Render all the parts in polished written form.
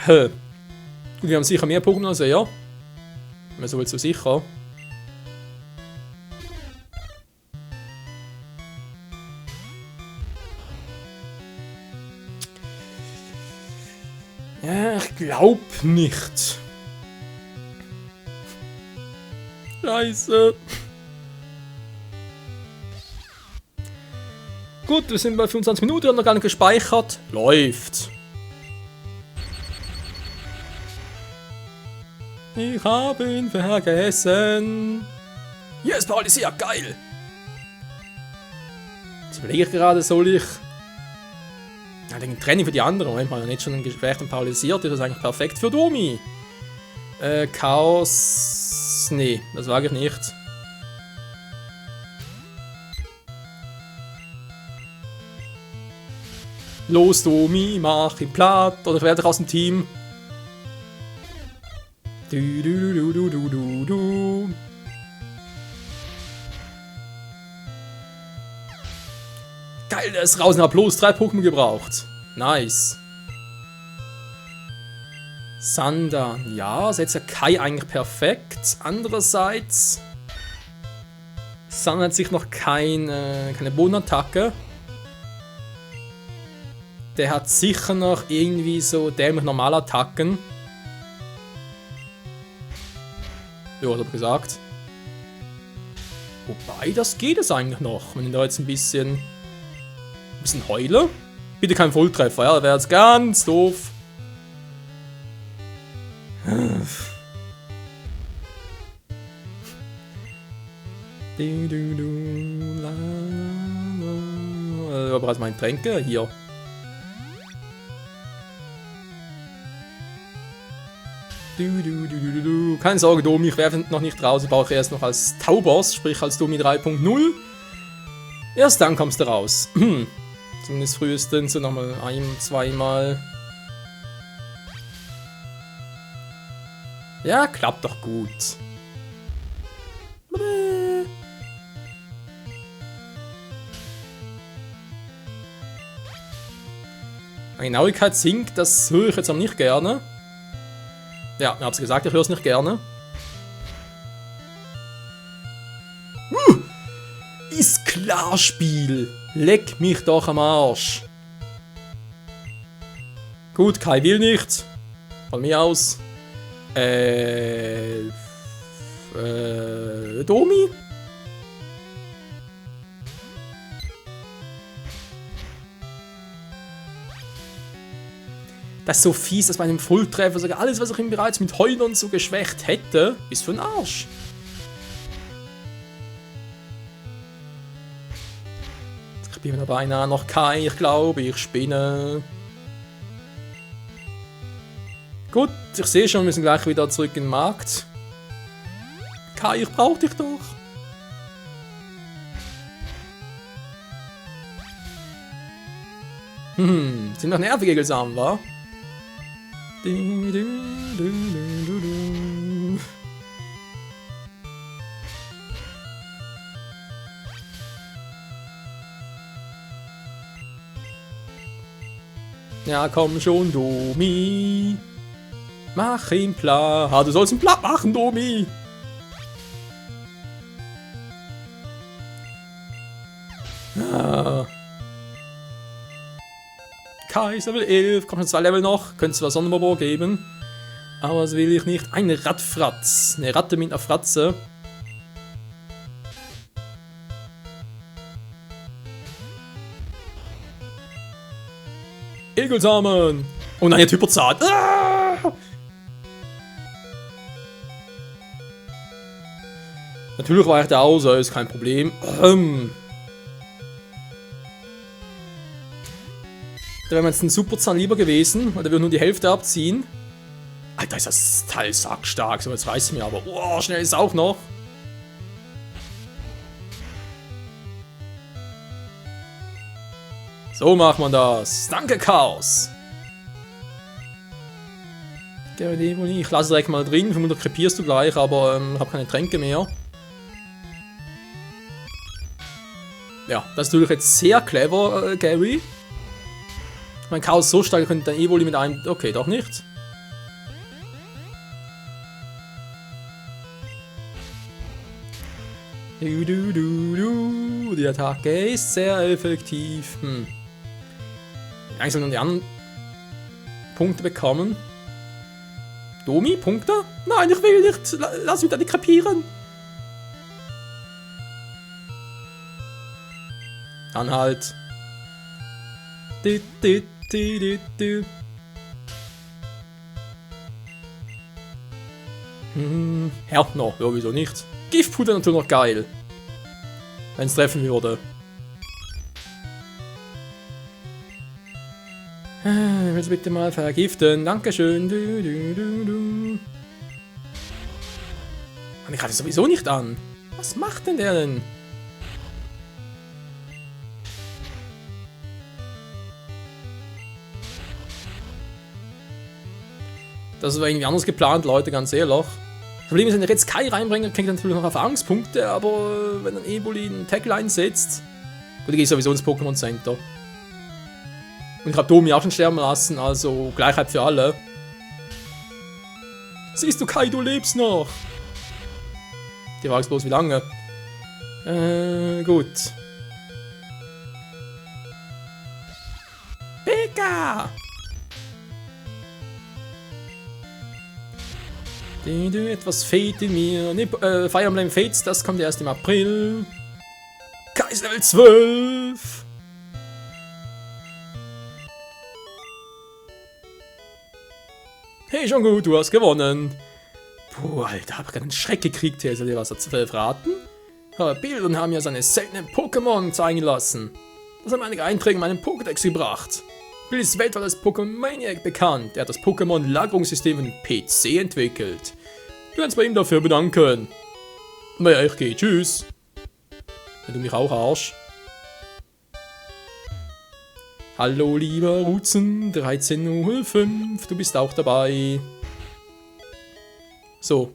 Wir haben sicher mehr Pokémon als er. Mir so so sicher. Ja, ich glaub nicht. Scheiße. Gut, wir sind bei 25 Minuten, haben noch gar nicht gespeichert. Läuft. Ich habe ihn vergessen. Hier ist Paralysia, geil. Jetzt überlege ich gerade, soll ich... Ja, den Training für die anderen. Moment mal, nicht schon ein Gespräch paralysiert. Das ist eigentlich perfekt für Domi. Chaos... Nee, das wage ich nicht. Los, Domi, mach ihn platt. Oder ich werde aus dem Team. Du. Geil, der ist raus und hat bloß 3 Pokémon gebraucht. Nice. Sander, ja, setzt ja Kai eigentlich perfekt. Andererseits... Sander hat sich noch keine Bodenattacke. Der hat sicher noch irgendwie so dämlich normale Attacken. Ja, hat er gesagt. Wobei, das geht es eigentlich noch. Wenn ich da jetzt ein bisschen heule. Bitte kein Volltreffer, ja, das wäre jetzt ganz doof. Bereits meine Tränke hier. Keine Sorge, Domi, ich werfe noch nicht raus. Ich brauche erst noch als Taubos, sprich als Domi 3.0. Erst dann kommst du raus. Zumindest frühestens so nochmal zweimal. Ja, klappt doch gut. Genauigkeit sinkt, das höre ich jetzt auch nicht gerne. Ja, ich hab's gesagt, ich höre es nicht gerne. Ist klar, Spiel. Leck mich doch am Arsch. Gut, Kai will nicht. Von mir aus. Domi? Das ist so fies, dass bei einem Volltreffer sogar alles, was ich ihm bereits mit Heulern so geschwächt hätte, ist für den Arsch. Ich bin mir beinahe noch Kai, ich glaube, ich spinne. Gut, ich sehe schon, wir müssen gleich wieder zurück in den Markt. Kai, ich brauch dich doch. Sind noch nervige Egelsamen, wa? Ja, komm schon, Domi. Mach ihn platt. Du sollst ihn platt machen, Domi. Ah. Kai ist Level 11, kommt schon 2 Level noch, könnte zwar Sonnenbobo geben, aber das will ich nicht. Eine Radfratz, eine Ratte mit einer Fratze. Egelsamen! Oh nein, jetzt Hyperzart! Ah! Natürlich war ich der Außer, ist kein Problem. Da wäre mir jetzt ein Superzahn lieber gewesen, weil der würde nur die Hälfte abziehen. Alter, ist das Teil sackstark. So, jetzt reißt es mir aber. Oh, schnell ist es auch noch. So macht man das. Danke, Chaos. Ich lasse direkt mal drin. Vermutlich krepierst du gleich, aber ich habe keine Tränke mehr. Ja, das ist natürlich jetzt sehr clever, Gary. Mein Chaos so stark, könnte dann wohl mit einem... Okay, doch nicht. Die Attacke ist sehr effektiv. Eigentlich sollen die anderen Punkte bekommen. Domi, Punkte? Nein, ich will nicht. Lass mich da nicht krepieren. Dann halt. Härtner, ja, wieso nicht? Giftpuder natürlich noch geil. Wenn es treffen würde. Willst du bitte mal vergiften? Dankeschön. Ich greife sowieso nicht an. Was macht denn der denn? Das war irgendwie anders geplant, Leute, ganz ehrlich. Das Problem ist, wenn ich jetzt Kai reinbringe, kriegt er natürlich noch Erfahrungspunkte, aber wenn dann Evoli einen Tackle einsetzt. Gut, ich gehe sowieso ins Pokémon Center. Und ich habe Domi auch schon sterben lassen, also Gleichheit für alle. Siehst du, Kai, du lebst noch! Die Frage ist bloß, wie lange? Gut. Pika! Etwas Fate in mir. Nee, Fire Emblem Fates, das kommt erst im April. Kai ist Level 12! Hey, schon gut, du hast gewonnen. Puh, Alter, hab gerade einen Schreck gekriegt hier. Soll dir was verraten? Bildern haben ja seine seltenen Pokémon zeigen lassen. Das haben einige Einträge in meinem Pokédex gebracht. Bill ist weltweit als Pokémaniac bekannt. Er hat das Pokémon-Lagerungssystem für den PC entwickelt. Du kannst bei ihm dafür bedanken. Naja, ich gehe. Tschüss. Wenn du mich auch Arsch. Hallo lieber Rutzen, 13.05 Uhr, du bist auch dabei. So.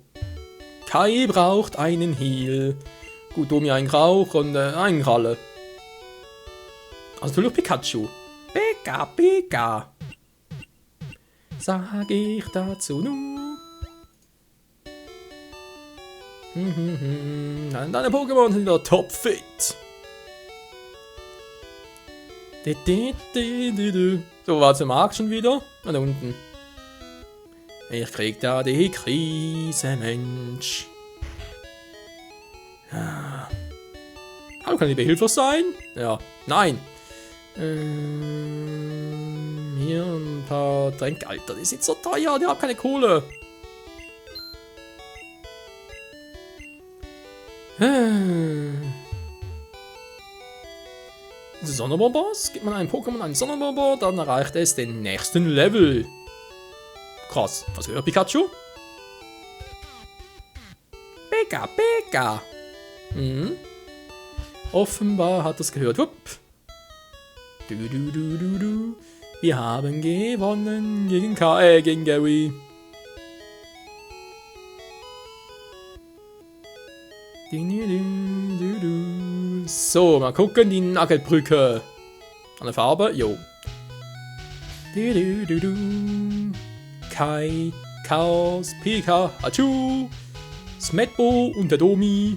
Kai braucht einen Heal. Gut, Domi einen Rauch und einen Kralle. Also natürlich Pikachu. Pika, Pika. Sag ich dazu nur. Deine Pokémon sind wieder topfit. So, war zum Markt schon wieder? Da unten. Ich krieg da die Krise, Mensch. Ja. Hallo, kann ich behilflich sein? Ja. Nein. Hier ein paar Tränke. Alter, die sind so teuer, die haben keine Kohle. Sonnenbonbons? Gibt man einem Pokémon einen Sonnenbonbon, dann erreicht es den nächsten Level. Krass. Was hört Pikachu? Pika, Pika. Offenbar hat es gehört. Hup. Du. Wir haben gewonnen gegen gegen Gary. So, mal gucken, die Nuggetbrücke. An der Farbe, jo. Kai, Chaos, Pika, Hachu, Smetbo und der Domi.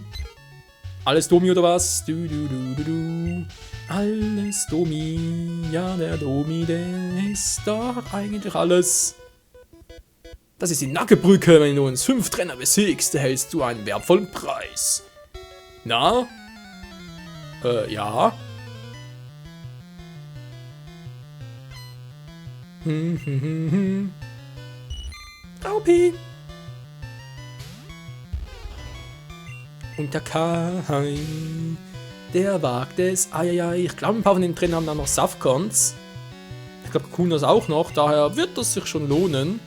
Alles Domi oder was? Alles Domi. Ja, der Domi, der ist doch eigentlich alles. Das ist die Nuggetbrücke. Wenn du uns 5 Trainer besiegst, erhältst du einen wertvollen Preis. Na? Ja. Raupi. Und der Kai, der wagt es. Ich glaube, ein paar von den Trainern haben da noch Safcons. Ich glaube, Kunas auch noch. Daher wird das sich schon lohnen.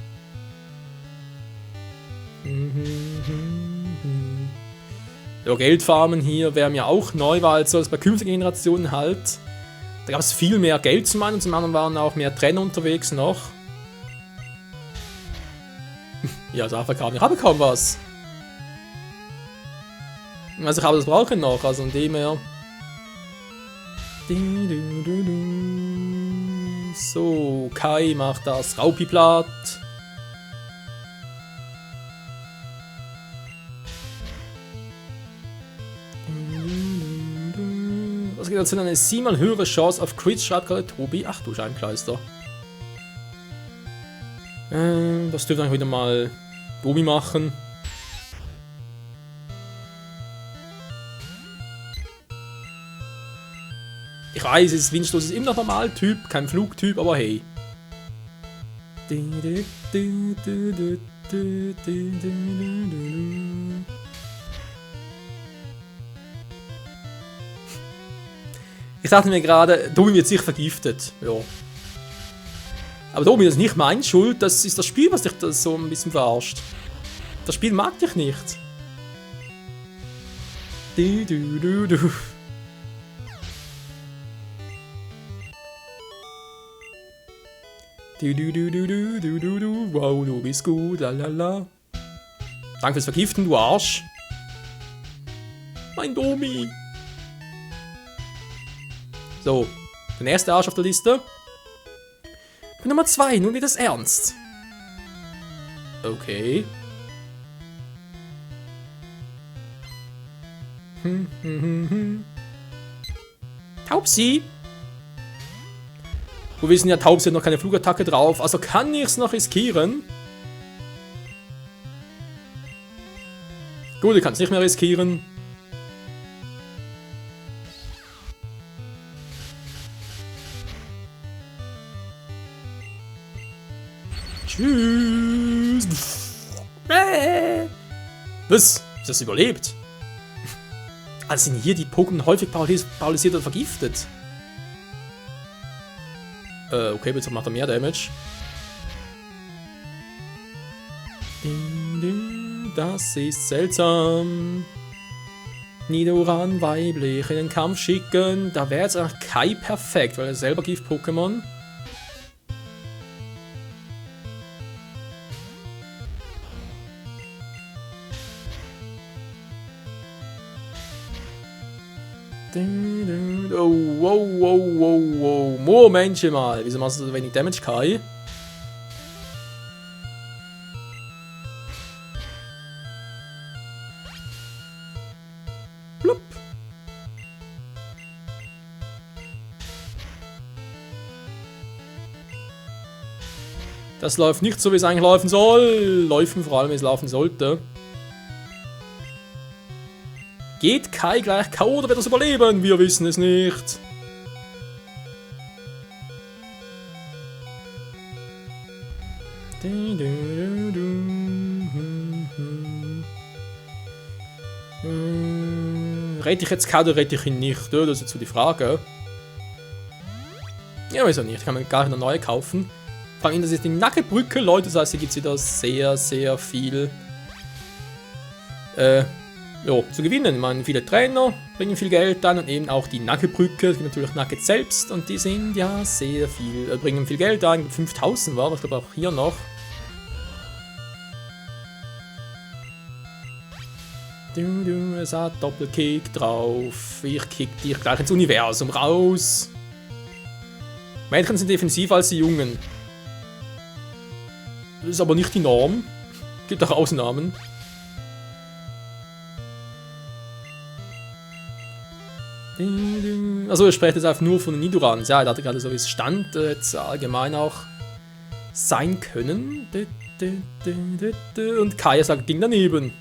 Ja, Geldfarmen hier wäre mir auch neu, weil so als bei künftigen Generationen halt. Da gab es viel mehr Geld zum einen und zum anderen waren auch mehr Trainer unterwegs noch. Ja, ich habe kaum was. Also ich habe das brauche ich noch, also in dem her. So, Kai macht das Raupi platt. Generation eine 7-mal höhere Chance auf Crits, schreibt gerade Tobi. Ach du Scheibenkleister. Das dürfte eigentlich wieder mal Tobi machen. Ich weiß, es ist Windstoß ist immer noch Normaltyp, kein Flugtyp, aber hey. Ich dachte mir gerade, Tobi wird sich vergiftet. Ja. Aber Tobi, das ist nicht meine Schuld, das ist das Spiel, was dich das so ein bisschen verarscht. Das Spiel mag dich nicht. Wow, du bist gut, lalala. Danke fürs Vergiften, du Arsch. Mein Domi. So, der erste Arsch auf der Liste. Ich bin Nummer 2, nun wird es ernst. Okay. Taubsi. Wir wissen ja, Taubsi hat noch keine Flugattacke drauf, also kann ich es noch riskieren. Gut, ich kann es nicht mehr riskieren. Tschüss. Was? Ist das überlebt? Also sind hier die Pokémon häufig paralysiert oder vergiftet? Okay, jetzt macht er mehr Damage. Das ist seltsam. Nidoran weiblich in den Kampf schicken. Da wäre jetzt auch Kai perfekt, weil er selber Gift-Pokémon. Oh, wow. Momentchen mal. Wieso machst du so wenig Damage, Kai? Blub. Das läuft nicht so, wie es eigentlich laufen soll. Läufen vor allem, wie es laufen sollte. Geht Kai gleich K.O. oder wird er es überleben? Wir wissen es nicht. Rette ich jetzt K oder rette ich ihn nicht? Das ist jetzt so die Frage. Ja, wieso nicht? Ich kann mir gar eine neue kaufen. Vor allem, das ist die Nackebrücke, Leute. Das heißt, hier gibt es wieder sehr viel zu gewinnen. Ich meine, viele Trainer bringen viel Geld an und eben auch die Nugget-Brücke. Es gibt natürlich Nugget selbst und die sind ja sehr viel, bringen viel Geld an. 5000 war das, ich glaube auch hier noch. Es hat Doppelkick drauf. Ich kick dich gleich ins Universum raus. Mädchen sind defensiver als die Jungen. Das ist aber nicht die Norm. Gibt auch Ausnahmen. Also ich spreche jetzt einfach nur von den Nidorans. Ja, da hatte gerade so wie es stand, jetzt allgemein auch sein können. Und Kai's Attacke ging daneben.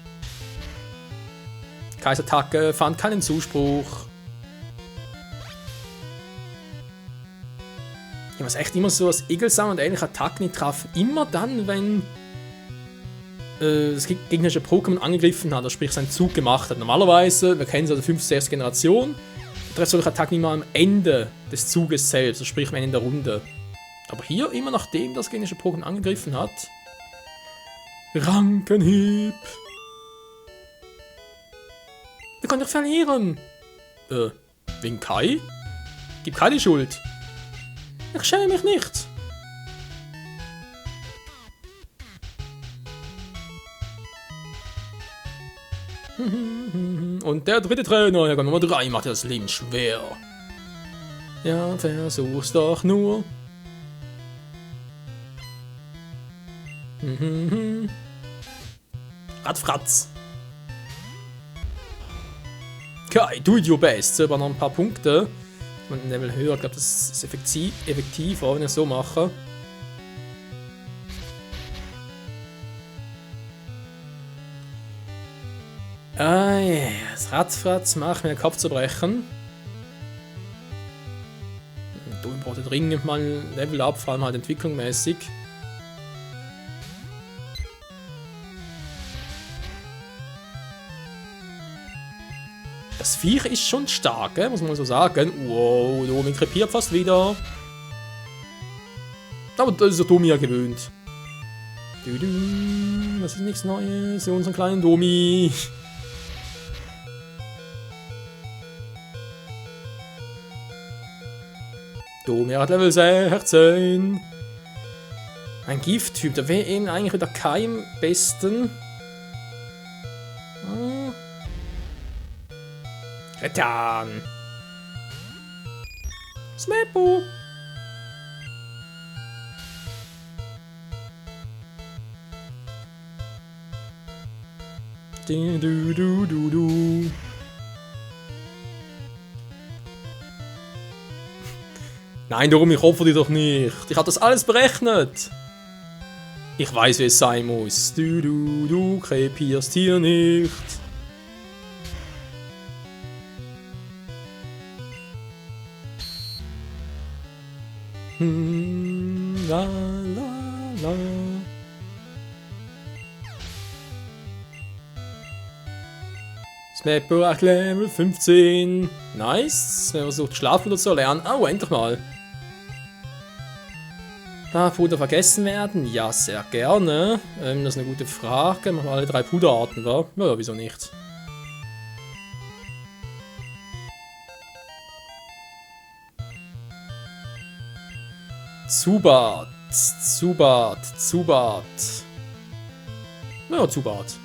Kai's Attacke fand keinen Zuspruch. Ich weiß echt immer so, dass Egelsam und ähnliche Attacken, die trafen immer dann, wenn das gegnerische Pokémon angegriffen hat, oder sprich seinen Zug gemacht hat. Normalerweise, wir kennen es aus der 5. 6. Generation, trifft solche Attacken immer am Ende des Zuges selbst, also sprich am Ende der Runde. Aber hier, immer nachdem das gegnerische Pokémon angegriffen hat, Rankenhieb. Wir können doch verlieren. Wegen Kai? Gib Kai die Schuld. Ich schäme mich nicht. Und der dritte Trainer, Herr Nummer 3, macht das Leben schwer. Ja, versuch's doch nur. Radfratz. Okay, do your best. So, aber noch ein paar Punkte. Wenn man ein Level höher, ich glaube, das ist effektiver, wenn ich es so mache. Das Ratzfratz macht mir den Kopf zu brechen. Du brauchst dringend mal ein Level up, vor allem halt entwicklungsmäßig. Das Viech ist schon stark, muss man so sagen. Wow, Domi krepiert fast wieder. Aber das ist der Domi ja gewöhnt. Das ist nichts Neues für unseren kleinen Domi. Domi hat Level 16. Ein Gifttyp, da wäre ihn eigentlich wieder kein besten. Retan. Smepo. Du. Nein, darum, ich opfer dich doch nicht. Ich habe das alles berechnet. Ich weiß, wie es sein muss. Du krepierst hier nicht. La. Smeppo at Level 15. Nice. Wenn man versucht, Schlafpuder zu erlernen. Oh, endlich mal. Darf Puder vergessen werden? Ja, sehr gerne. Das ist eine gute Frage. Machen wir alle 3 Puderarten, wa? Ja, wieso nicht? Zubat. Ja, Zubat.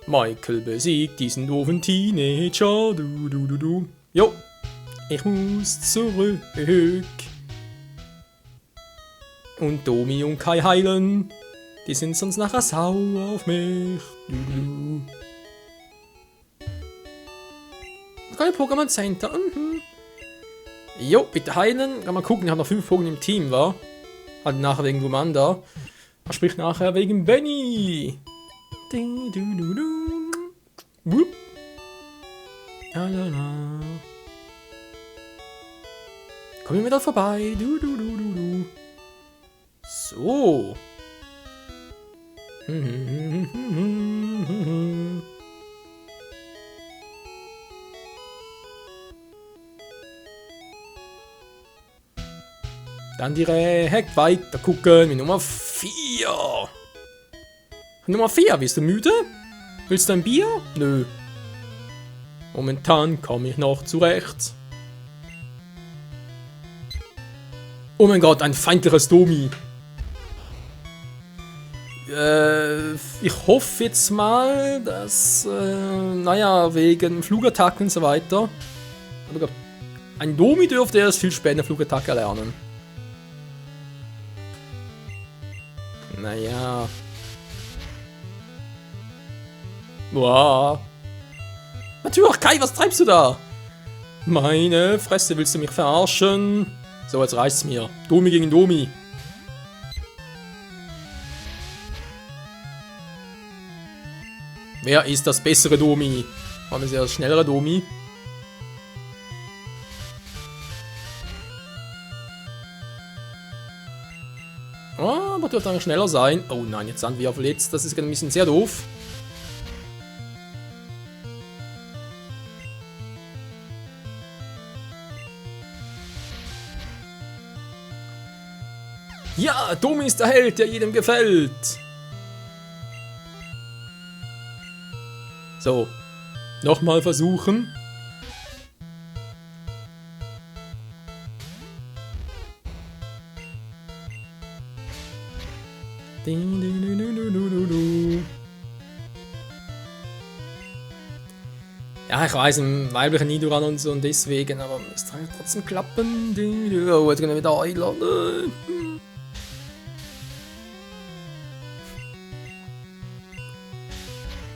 Michael besiegt diesen doofen Teenager. Du. Jo, ich muss zurück. Und Domi und Kai heilen. Die sind sonst nachher sauer auf mich. Kein Pokémon Center. Jo, bitte heilen. Kann mal gucken, ich habe noch 5 Pokémon im Team, wa? Halt nachher wegen Lumanda. Sprich nachher wegen Benny. Wupp. Komm mir wieder vorbei. Du. So. Dann direkt weiter gucken mit Nummer 4. Nummer 4, bist du müde? Willst du ein Bier? Nö. Momentan komme ich noch zurecht. Oh mein Gott, ein feindliches Domi. Ich hoffe jetzt mal, dass, naja, wegen Flugattacken und so weiter. Aber ein Domi dürfte erst viel später Flugattacke lernen. Naja. Wow. Natürlich, Kai, was treibst du da? Meine Fresse, willst du mich verarschen? So, jetzt reicht's mir. Domi gegen Domi. Wer ist das bessere Domi? Haben wir sehr schnellere Domi? Oh, aber dürfte eigentlich schneller sein. Oh nein, jetzt sind wir verletzt. Das ist ein bisschen sehr doof. Ja, Domi ist der Held, der jedem gefällt. So, nochmal versuchen. Ja, ich weiß, im weiblichen Nidoran und so und deswegen, aber es kann trotzdem klappen. Oh, jetzt gehen wir wieder Eiler.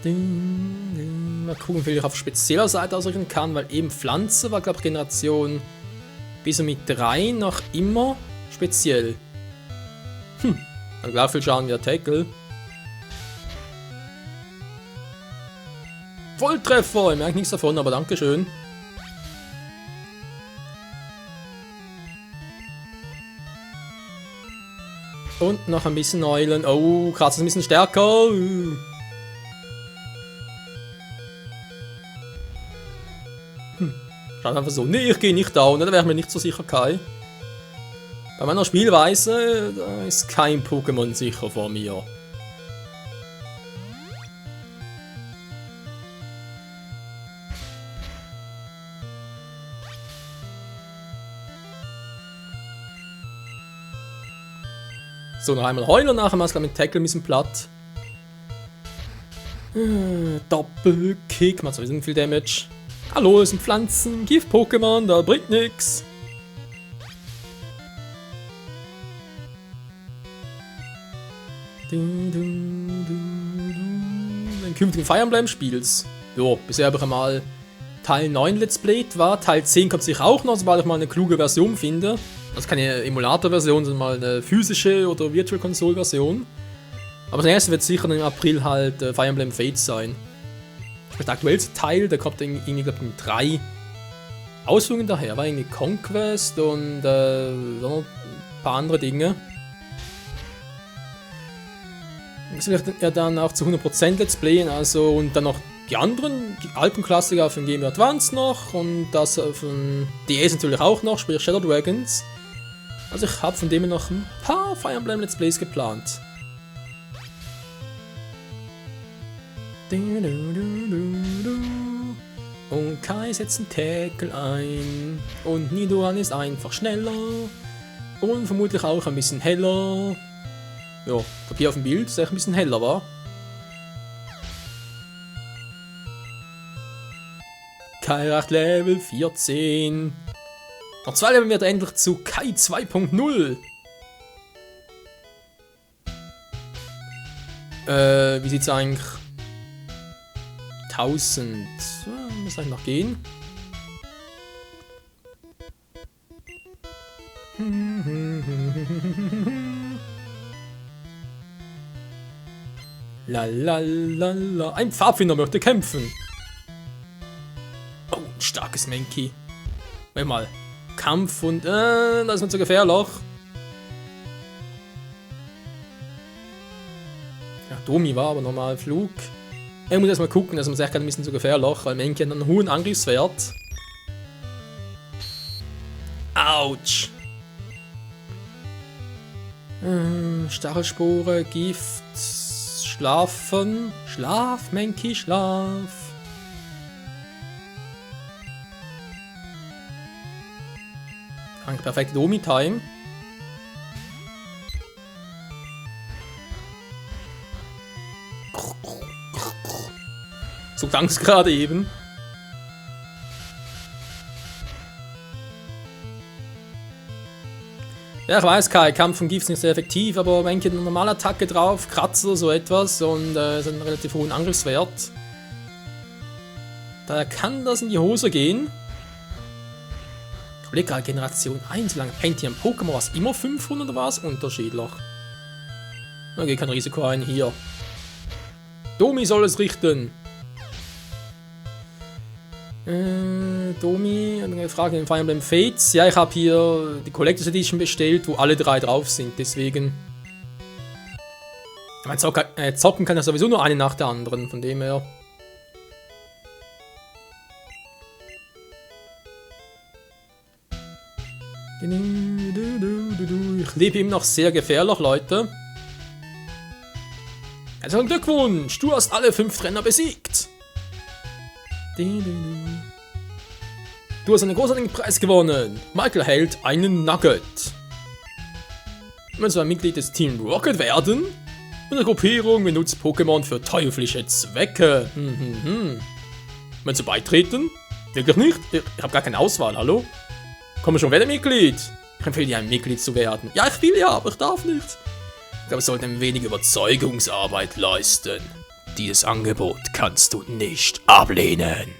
Mal gucken, wie ich auf spezieller Seite ausrichten kann, weil eben Pflanze war, glaube ich, Generation bis und mit 3 noch immer speziell. Dann gleich viel schauen wir Tackle. Volltreffer! Ich merke nichts davon, aber dankeschön. Und noch ein bisschen Eulen. Oh, Kratz ist ein bisschen stärker. Schaut einfach so. Nee, ich gehe nicht down, da wäre ich mir nicht so sicher, Kai. Bei meiner Spielweise, da ist kein Pokémon sicher vor mir. So, noch einmal Heuler nachher, mal mit Tackle ein bisschen platt. Doppelkick, macht sowieso nicht viel Damage. Hallo, es sind Pflanzen, Gift-Pokémon, da bringt nix. Den künftigen Fire Emblem Spiels. Jo, bisher habe ich einmal Teil 9 Let's Played war. Teil 10 kommt sicher auch noch, sobald ich mal eine kluge Version finde. Also keine Emulator-Version, sondern mal eine physische oder Virtual Console-Version. Aber das erste wird sicher im April halt Fire Emblem Fates sein. Der aktuellste Teil, der kommt irgendwie, glaube ich, mit 3 Ausführungen daher. War irgendwie Conquest und ein paar andere Dinge. Das wird ja dann auch zu 100% Let's Playen, also und dann noch die anderen, die alten Klassiker auf dem Game Boy Advance noch und das von DS natürlich auch noch, sprich Shadow Dragons. Also ich habe von dem noch ein paar Fire Emblem Let's Plays geplant. Und Kai setzt einen Tackle ein und Nidoran ist einfach schneller und vermutlich auch ein bisschen heller. Ja, Papier auf dem Bild ist echt ein bisschen heller, war. Kai erreicht Level 14. Noch 2 Level wird er endlich zu Kai 2.0. Wie sieht's eigentlich? 1000. Muss eigentlich noch gehen. Lalalala. Ein Pfadfinder möchte kämpfen. Oh, ein starkes Mankey. Warte mal. Kampf und da ist man zu gefährlich. Ja, Domi war aber normal Flug. Ich muss erstmal gucken, dass man sich ein bisschen zu gefährlich, weil Mankey hat einen hohen Angriffswert. Autsch. Stachelspore, Gift. Schlafen. Schlaf, Mankey, schlaf. Eigentlich perfekte Domi-Time. So klang es gerade eben. Ja, ich weiß, Kai, Kampf von Gift ist nicht sehr effektiv, aber wenn ich eine normale Attacke drauf, Kratzer oder so etwas und es hat einen relativ hohen Angriffswert, daher kann das in die Hose gehen. Ich überlege gerade, Generation 1, wie lange Pentium Pokémon war es immer 500 oder war es unterschiedlich? Okay, kein Risiko ein hier. Domi soll es richten. Domi, eine Frage in Fire Emblem Fates. Ja, ich habe hier die Collector's Edition bestellt, wo alle 3 drauf sind, deswegen. Ich meine, zocken kann ja sowieso nur eine nach der anderen, von dem her. Ich lebe ihm noch sehr gefährlich, Leute. Herzlichen Glückwunsch, du hast alle 5 Trainer besiegt. Du hast einen großartigen Preis gewonnen. Michael hält einen Nugget. Willst du ein Mitglied des Team Rocket werden? Unsere Gruppierung benutzt Pokémon für teuflische Zwecke. Meinst du beitreten? Wirklich nicht? Ich habe gar keine Auswahl, hallo? Komm schon, werde Mitglied. Ich empfehle dir, ein Mitglied zu werden. Ja, ich will ja, aber ich darf nicht. Ich glaube, wir sollten ein wenig Überzeugungsarbeit leisten. Dieses Angebot kannst du nicht ablehnen.